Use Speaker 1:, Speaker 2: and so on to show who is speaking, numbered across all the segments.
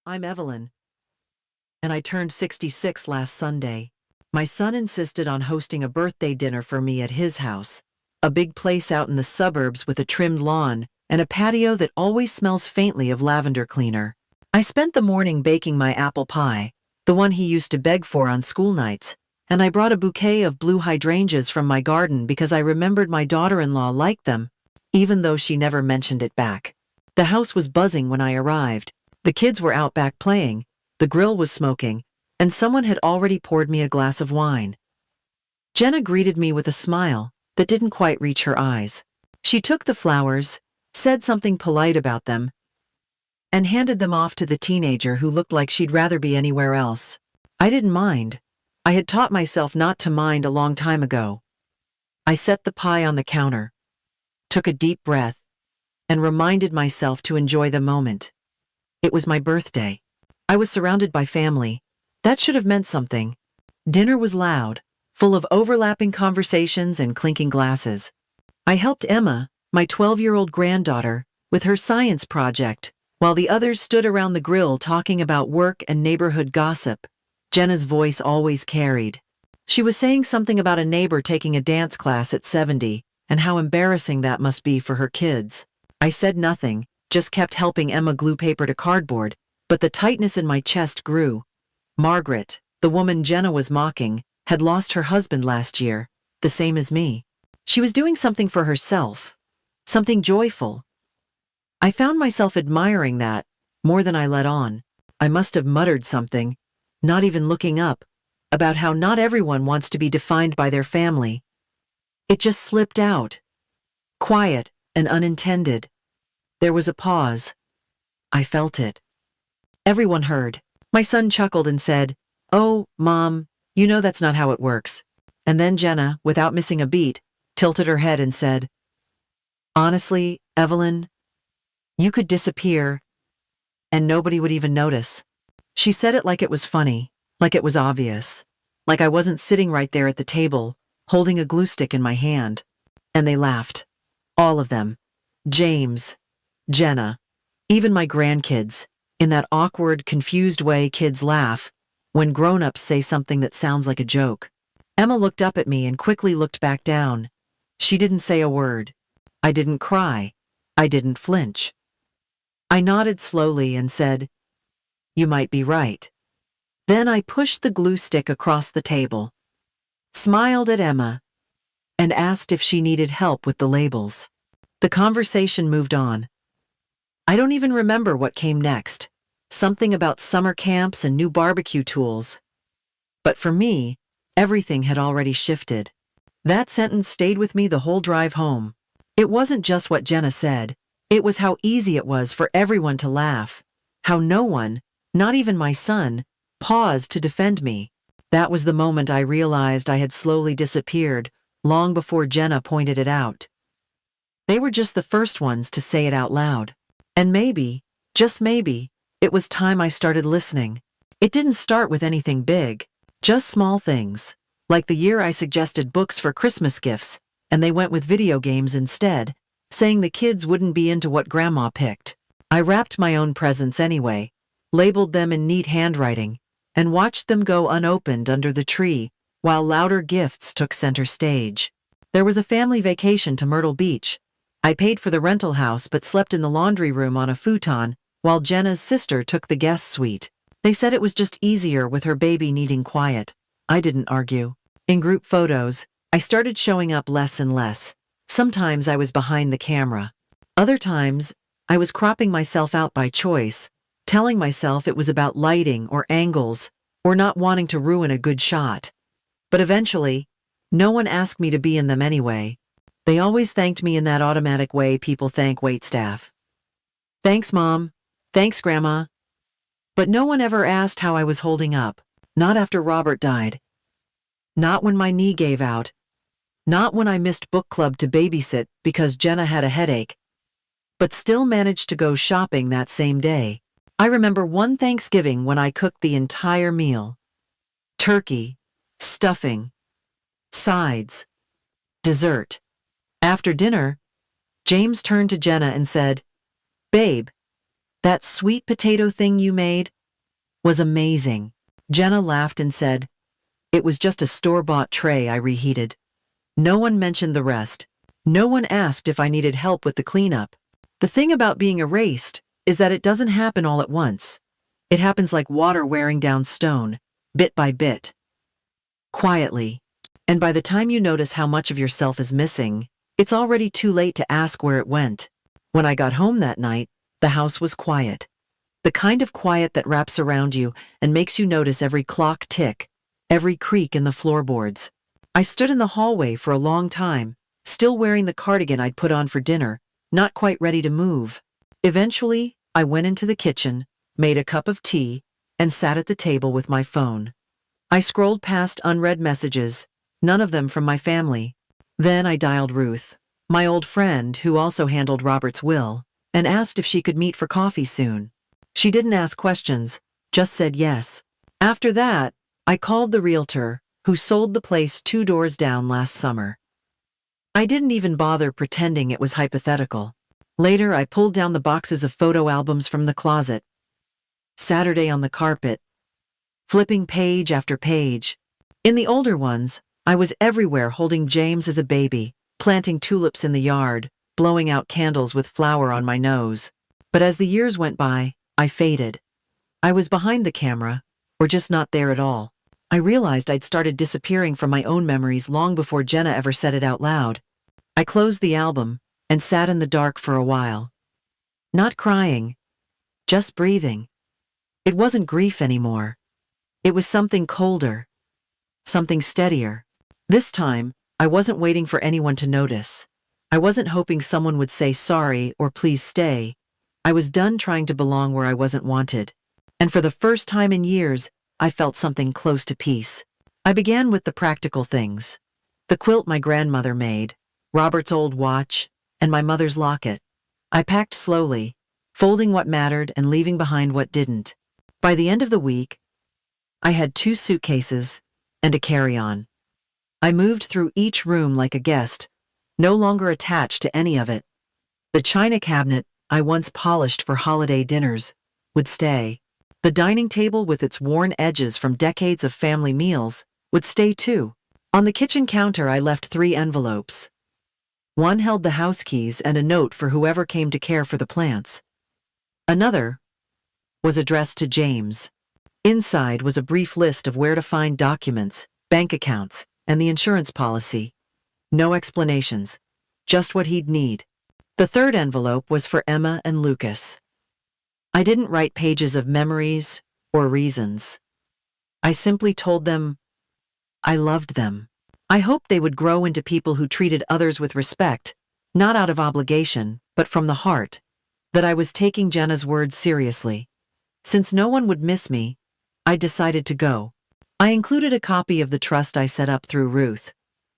Speaker 1: I'm Evelyn, and I turned 66 last Sunday. My son insisted on hosting a birthday dinner for me at his house, a big place out in the suburbs with a trimmed lawn and a patio that always smells faintly of lavender cleaner. I spent the morning baking my apple pie, the one he used to beg for on school nights, and I brought a bouquet of blue hydrangeas from my garden because I remembered my daughter-in-law liked them, even though she never mentioned it back. The house was buzzing when I arrived. The kids were out back playing, the grill was smoking, and someone had already poured me a glass of wine. Jenna greeted me with a smile that didn't quite reach her eyes. She took the flowers, said something polite about them, and handed them off to the teenager who looked like she'd rather be anywhere else. I didn't mind. I had taught myself not to mind a long time ago. I set the pie on the counter, took a deep breath, and reminded myself to enjoy the moment. It was my birthday. I was surrounded by family. That should have meant something. Dinner was loud, full of overlapping conversations and clinking glasses. I helped Emma, my 12-year-old granddaughter, with her science project, while the others stood around the grill talking about work and neighborhood gossip. Jenna's voice always carried. She was saying something about a neighbor taking a dance class at 70 and how embarrassing that must be for her kids. I said nothing, just kept helping Emma glue paper to cardboard, but the tightness in my chest grew. Margaret, the woman Jenna was mocking, had lost her husband last year, the same as me. She was doing something for herself, something joyful. I found myself admiring that more than I let on. I must have muttered something, not even looking up, about how not everyone wants to be defined by their family. It just slipped out, quiet and unintended. There was a pause. I felt it. Everyone heard. My son chuckled and said, "Oh, Mom, you know that's not how it works." And then Jenna, without missing a beat, tilted her head and said, "Honestly, Evelyn, you could disappear, and nobody would even notice." She said it like it was funny, like it was obvious, like I wasn't sitting right there at the table, holding a glue stick in my hand. And they laughed. All of them. James, Jenna, even my grandkids, in that awkward, confused way kids laugh when grown-ups say something that sounds like a joke. Emma looked up at me and quickly looked back down. She didn't say a word. I didn't cry. I didn't flinch. I nodded slowly and said, "You might be right." Then I pushed the glue stick across the table, smiled at Emma, and asked if she needed help with the labels. The conversation moved on. I don't even remember what came next. Something about summer camps and new barbecue tools. But for me, everything had already shifted. That sentence stayed with me the whole drive home. It wasn't just what Jenna said. It was how easy it was for everyone to laugh. How no one, not even my son, paused to defend me. That was the moment I realized I had slowly disappeared, long before Jenna pointed it out. They were just the first ones to say it out loud. And maybe, just maybe, it was time I started listening. It didn't start with anything big, just small things, like the year I suggested books for Christmas gifts, and they went with video games instead, saying the kids wouldn't be into what Grandma picked. I wrapped my own presents anyway, labeled them in neat handwriting, and watched them go unopened under the tree, while louder gifts took center stage. There was a family vacation to Myrtle Beach. I paid for the rental house but slept in the laundry room on a futon, while Jenna's sister took the guest suite. They said it was just easier with her baby needing quiet. I didn't argue. In group photos, I started showing up less and less. Sometimes I was behind the camera. Other times, I was cropping myself out by choice, telling myself it was about lighting or angles, or not wanting to ruin a good shot. But eventually, no one asked me to be in them anyway. They always thanked me in that automatic way people thank waitstaff. "Thanks, Mom. Thanks, Grandma." But no one ever asked how I was holding up. Not after Robert died. Not when my knee gave out. Not when I missed book club to babysit because Jenna had a headache. But still managed to go shopping that same day. I remember one Thanksgiving when I cooked the entire meal. Turkey, stuffing, sides, dessert. After dinner, James turned to Jenna and said, "Babe, that sweet potato thing you made, was amazing. Jenna laughed and said, "It was just a store-bought tray I reheated." No one mentioned the rest. No one asked if I needed help with the cleanup. The thing about being erased is that it doesn't happen all at once. It happens like water wearing down stone, bit by bit, quietly. And by the time you notice how much of yourself is missing, it's already too late to ask where it went. When I got home that night, the house was quiet. The kind of quiet that wraps around you and makes you notice every clock tick, every creak in the floorboards. I stood in the hallway for a long time, still wearing the cardigan I'd put on for dinner, not quite ready to move. Eventually, I went into the kitchen, made a cup of tea, and sat at the table with my phone. I scrolled past unread messages, none of them from my family. Then I dialed Ruth, my old friend who also handled Robert's will, and asked if she could meet for coffee soon. She didn't ask questions, just said yes. After that, I called the realtor, who sold the place 2 doors down last summer. I didn't even bother pretending it was hypothetical. Later, I pulled down the boxes of photo albums from the closet. Saturday on the carpet, flipping page after page. In the older ones, I was everywhere holding James as a baby, planting tulips in the yard, blowing out candles with flour on my nose. But as the years went by, I faded. I was behind the camera, or just not there at all. I realized I'd started disappearing from my own memories long before Jenna ever said it out loud. I closed the album and sat in the dark for a while. Not crying, just breathing. It wasn't grief anymore. It was something colder, something steadier. This time, I wasn't waiting for anyone to notice. I wasn't hoping someone would say sorry or please stay. I was done trying to belong where I wasn't wanted. And for the first time in years, I felt something close to peace. I began with the practical things. The quilt my grandmother made, Robert's old watch, and my mother's locket. I packed slowly, folding what mattered and leaving behind what didn't. By the end of the week, I had 2 suitcases and a carry-on. I moved through each room like a guest, no longer attached to any of it. The china cabinet I once polished for holiday dinners would stay. The dining table with its worn edges from decades of family meals would stay too. On the kitchen counter I left 3 envelopes. One held the house keys and a note for whoever came to care for the plants. Another was addressed to James. Inside was a brief list of where to find documents, bank accounts, and the insurance policy. No explanations, just what he'd need. The 3rd envelope was for Emma and Lucas. I didn't write pages of memories or reasons. I simply told them I loved them. I hoped they would grow into people who treated others with respect, not out of obligation, but from the heart, that I was taking Jenna's words seriously. Since no one would miss me, I decided to go. I included a copy of the trust I set up through Ruth.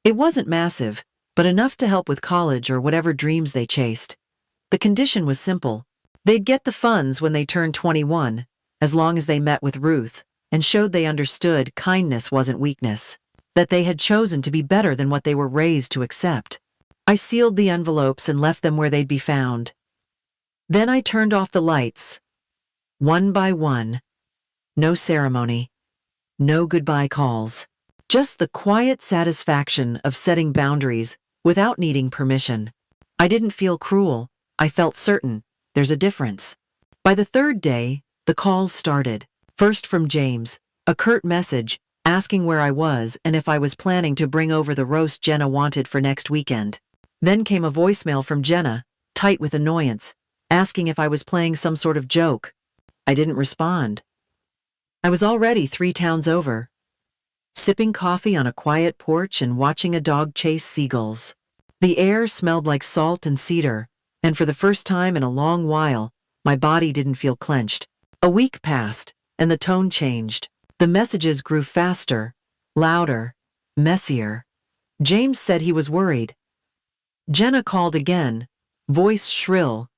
Speaker 1: It wasn't massive, but enough to help with college or whatever dreams they chased. The condition was simple. They'd get the funds when they turned 21, as long as they met with Ruth and showed they understood kindness wasn't weakness, that they had chosen to be better than what they were raised to accept. I sealed the envelopes and left them where they'd be found. Then I turned off the lights, one by one. No ceremony, no goodbye calls, just the quiet satisfaction of setting boundaries without needing permission. I didn't feel cruel, I felt certain. There's a difference. By the 3rd day, the calls started. First from James, a curt message asking where I was and if I was planning to bring over the roast Jenna wanted for next weekend. Then came a voicemail from Jenna, tight with annoyance, asking if I was playing some sort of joke. I didn't respond. I was already 3 towns over, sipping coffee on a quiet porch and watching a dog chase seagulls. The air smelled like salt and cedar, and for the first time in a long while, my body didn't feel clenched. A week passed, and the tone changed. The messages grew faster, louder, messier. James said he was worried. Jenna called again, voice shrill,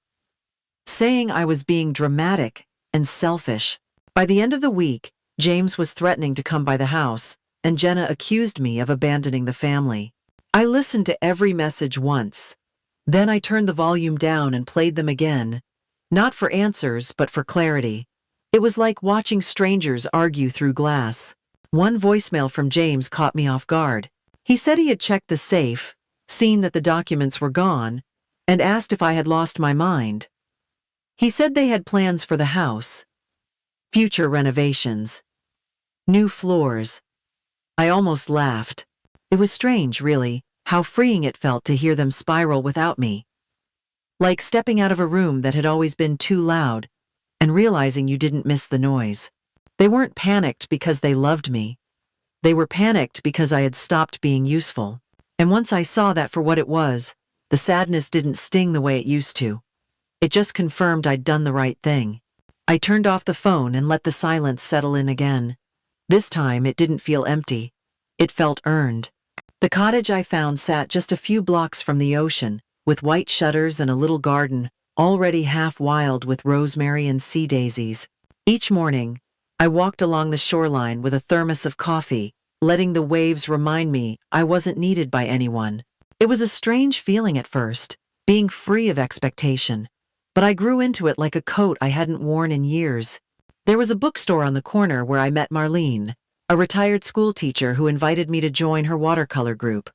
Speaker 1: saying I was being dramatic and selfish. By the end of the week, James was threatening to come by the house, and Jenna accused me of abandoning the family. I listened to every message once. Then I turned the volume down and played them again, not for answers but for clarity. It was like watching strangers argue through glass. One voicemail from James caught me off guard. He said he had checked the safe, seen that the documents were gone, and asked if I had lost my mind. He said they had plans for the house, future renovations, new floors. I almost laughed. It was strange, really, how freeing it felt to hear them spiral without me. Like stepping out of a room that had always been too loud and realizing you didn't miss the noise. They weren't panicked because they loved me. They were panicked because I had stopped being useful. And once I saw that for what it was, the sadness didn't sting the way it used to. It just confirmed I'd done the right thing. I turned off the phone and let the silence settle in again. This time it didn't feel empty. It felt earned. The cottage I found sat just a few blocks from the ocean, with white shutters and a little garden, already half wild with rosemary and sea daisies. Each morning, I walked along the shoreline with a thermos of coffee, letting the waves remind me I wasn't needed by anyone. It was a strange feeling at first, being free of expectation, but I grew into it like a coat I hadn't worn in years. There was a bookstore on the corner where I met Marlene, a retired school teacher who invited me to join her watercolor group.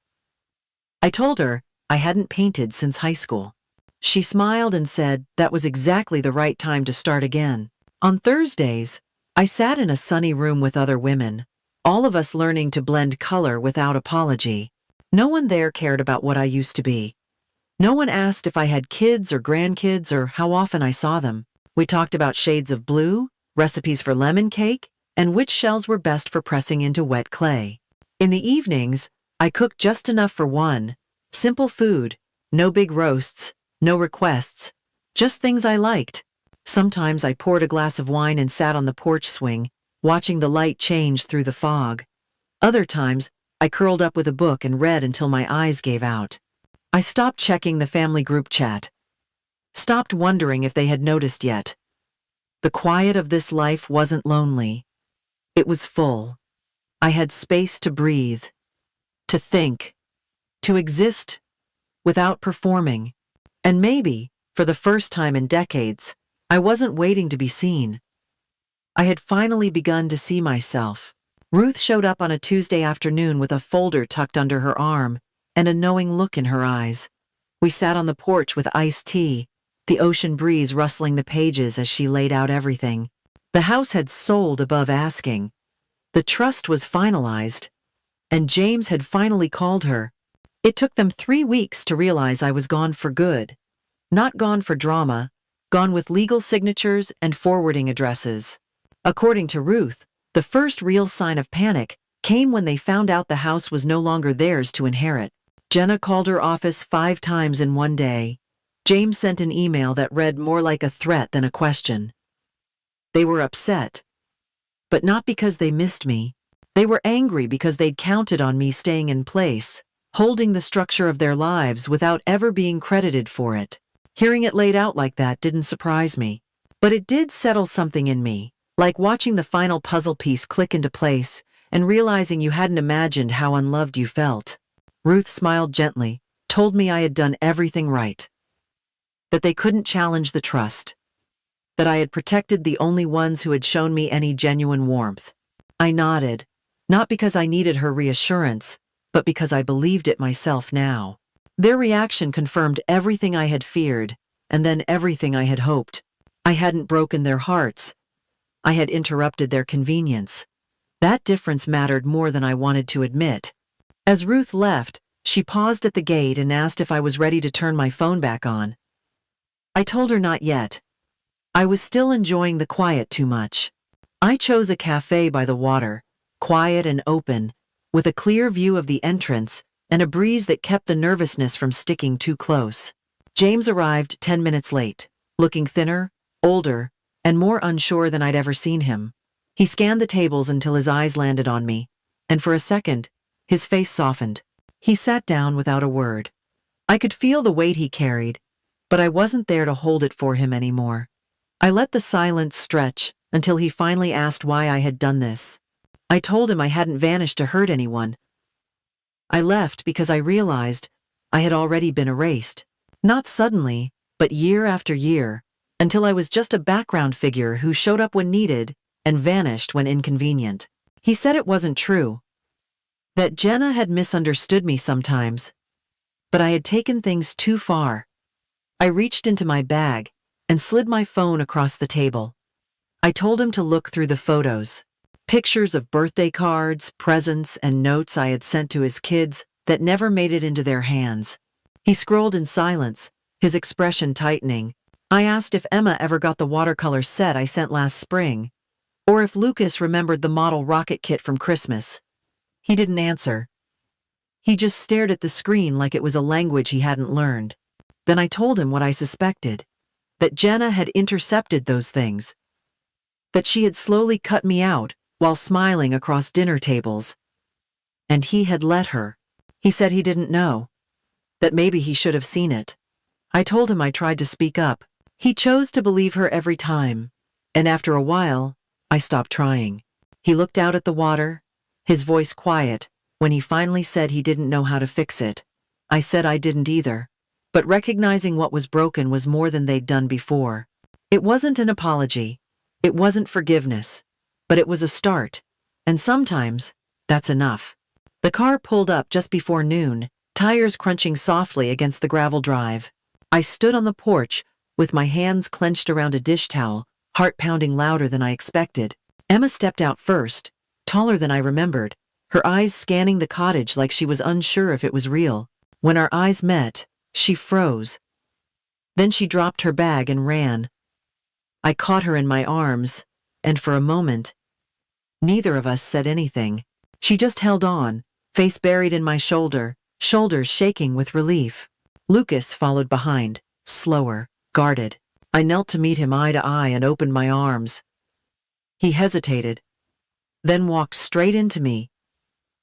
Speaker 1: I told her I hadn't painted since high school. She smiled and said that was exactly the right time to start again. On Thursdays, I sat in a sunny room with other women, all of us learning to blend color without apology. No one there cared about what I used to be. No one asked if I had kids or grandkids or how often I saw them. We talked about shades of blue, recipes for lemon cake, and which shells were best for pressing into wet clay. In the evenings, I cooked just enough for one. Simple food, no big roasts, no requests, just things I liked. Sometimes I poured a glass of wine and sat on the porch swing, watching the light change through the fog. Other times, I curled up with a book and read until my eyes gave out. I stopped checking the family group chat. Stopped wondering if they had noticed yet. The quiet of this life wasn't lonely. It was full. I had space to breathe, to think, to exist without performing. And maybe, for the first time in decades, I wasn't waiting to be seen. I had finally begun to see myself. Ruth showed up on a Tuesday afternoon with a folder tucked under her arm and a knowing look in her eyes. We sat on the porch with iced tea, the ocean breeze rustling the pages as she laid out everything. The house had sold above asking. The trust was finalized, and James had finally called her. It took them 3 weeks to realize I was gone for good. Not gone for drama, gone with legal signatures and forwarding addresses. According to Ruth, the first real sign of panic came when they found out the house was no longer theirs to inherit. Jenna called her office 5 times in one day. James sent an email that read more like a threat than a question. They were upset, but not because they missed me. They were angry because they'd counted on me staying in place, holding the structure of their lives without ever being credited for it. Hearing it laid out like that didn't surprise me, but it did settle something in me, like watching the final puzzle piece click into place and realizing you hadn't imagined how unloved you felt. Ruth smiled gently, told me I had done everything right, that they couldn't challenge the trust, that I had protected the only ones who had shown me any genuine warmth. I nodded, not because I needed her reassurance, but because I believed it myself now. Their reaction confirmed everything I had feared, and then everything I had hoped. I hadn't broken their hearts. I had interrupted their convenience. That difference mattered more than I wanted to admit. As Ruth left, she paused at the gate and asked if I was ready to turn my phone back on. I told her not yet. I was still enjoying the quiet too much. I chose a cafe by the water, quiet and open, with a clear view of the entrance and a breeze that kept the nervousness from sticking too close. James arrived 10 minutes late, looking thinner, older, and more unsure than I'd ever seen him. He scanned the tables until his eyes landed on me, and for a second, his face softened. He sat down without a word. I could feel the weight he carried, but I wasn't there to hold it for him anymore. I let the silence stretch until he finally asked why I had done this. I told him I hadn't vanished to hurt anyone. I left because I realized I had already been erased. Not suddenly, but year after year, until I was just a background figure who showed up when needed and vanished when inconvenient. He said it wasn't true, that Jenna had misunderstood me sometimes, but I had taken things too far. I reached into my bag and slid my phone across the table. I told him to look through the photos, pictures of birthday cards, presents, and notes I had sent to his kids that never made it into their hands. He scrolled in silence, his expression tightening. I asked if Emma ever got the watercolor set I sent last spring, or if Lucas remembered the model rocket kit from Christmas. He didn't answer. He just stared at the screen like it was a language he hadn't learned. Then I told him what I suspected, that Jenna had intercepted those things, that she had slowly cut me out while smiling across dinner tables. And he had let her. He said he didn't know, that maybe he should have seen it. I told him I tried to speak up. He chose to believe her every time, and after a while, I stopped trying. He looked out at the water, his voice quiet, when he finally said he didn't know how to fix it. I said I didn't either, but recognizing what was broken was more than they'd done before. It wasn't an apology, it wasn't forgiveness, but it was a start, and sometimes, that's enough. The car pulled up just before noon, tires crunching softly against the gravel drive. I stood on the porch, with my hands clenched around a dish towel, heart pounding louder than I expected. Emma stepped out first, taller than I remembered, her eyes scanning the cottage like she was unsure if it was real. When our eyes met, she froze. Then she dropped her bag and ran. I caught her in my arms, and for a moment, neither of us said anything. She just held on, face buried in my shoulder, shoulders shaking with relief. Lucas followed behind, slower, guarded. I knelt to meet him eye to eye and opened my arms. He hesitated, then walked straight into me,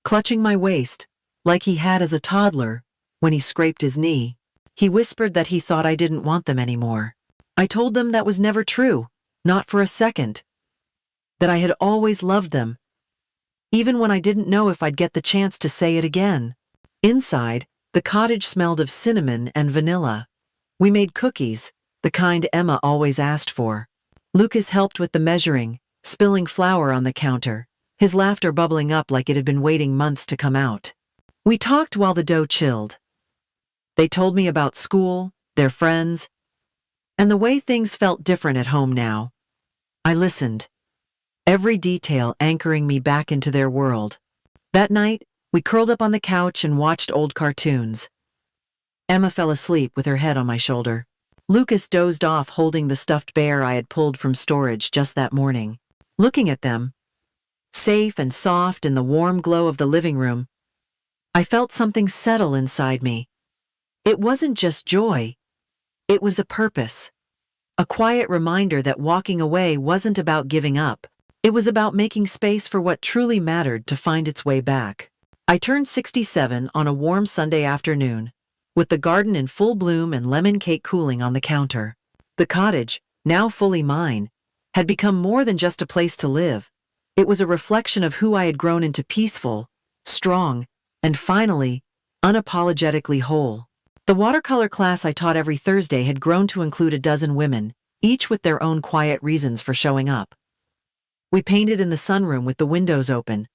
Speaker 1: clutching my waist, like he had as a toddler when he scraped his knee. He whispered that he thought I didn't want them anymore. I told them that was never true, not for a second. That I had always loved them, even when I didn't know if I'd get the chance to say it again. Inside, the cottage smelled of cinnamon and vanilla. We made cookies, the kind Emma always asked for. Lucas helped with the measuring, spilling flour on the counter, his laughter bubbling up like it had been waiting months to come out. We talked while the dough chilled. They told me about school, their friends, and the way things felt different at home now. I listened, every detail anchoring me back into their world. That night, we curled up on the couch and watched old cartoons. Emma fell asleep with her head on my shoulder. Lucas dozed off holding the stuffed bear I had pulled from storage just that morning. Looking at them, safe and soft in the warm glow of the living room, I felt something settle inside me. It wasn't just joy. It was a purpose. A quiet reminder that walking away wasn't about giving up. It was about making space for what truly mattered to find its way back. I turned 67 on a warm Sunday afternoon, with the garden in full bloom and lemon cake cooling on the counter. The cottage, now fully mine, had become more than just a place to live. It was a reflection of who I had grown into: peaceful, strong, and finally, unapologetically whole. The watercolor class I taught every Thursday had grown to include a dozen women, each with their own quiet reasons for showing up. We painted in the sunroom with the windows open,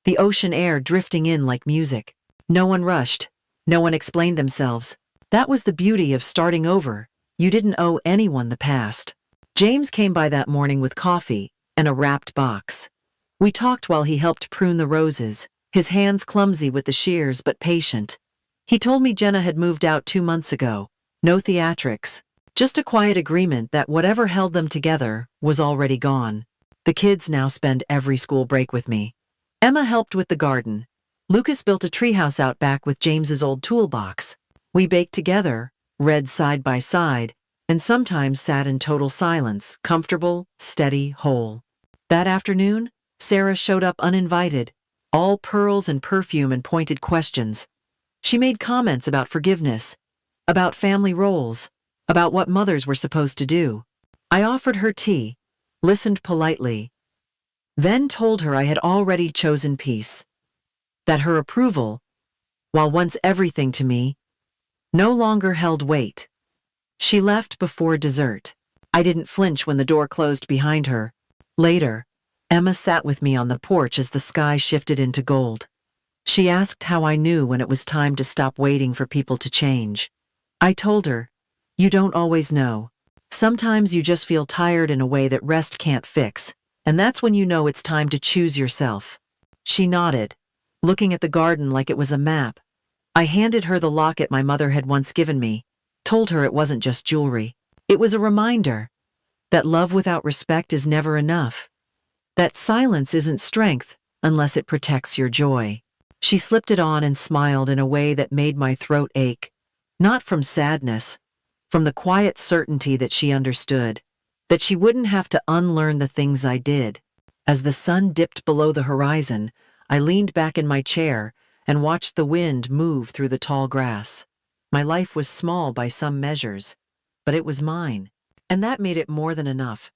Speaker 1: the ocean air drifting in like music. No one rushed. No one explained themselves. That was the beauty of starting over. You didn't owe anyone the past. James came by that morning with coffee and a wrapped box. We talked while he helped prune the roses, his hands clumsy with the shears but patient. He told me Jenna had moved out 2 months ago. No theatrics, just a quiet agreement that whatever held them together was already gone. The kids now spend every school break with me. Emma helped with the garden. Lucas built a treehouse out back with James's old toolbox. We baked together, read side by side, and sometimes sat in total silence, comfortable, steady, whole. That afternoon, Sarah showed up uninvited, all pearls and perfume and pointed questions. She made comments about forgiveness, about family roles, about what mothers were supposed to do. I offered her tea, listened politely, then told her I had already chosen peace. That her approval, while once everything to me, no longer held weight. She left before dessert. I didn't flinch when the door closed behind her. Later, Emma sat with me on the porch as the sky shifted into gold. She asked how I knew when it was time to stop waiting for people to change. I told her, "You don't always know. Sometimes you just feel tired in a way that rest can't fix, and that's when you know it's time to choose yourself." She nodded, looking at the garden like it was a map. I handed her the locket my mother had once given me, told her it wasn't just jewelry. It was a reminder that love without respect is never enough, that silence isn't strength unless it protects your joy. She slipped it on and smiled in a way that made my throat ache, not from sadness, from the quiet certainty that she understood, that she wouldn't have to unlearn the things I did. As the sun dipped below the horizon, I leaned back in my chair and watched the wind move through the tall grass. My life was small by some measures, but it was mine, and that made it more than enough.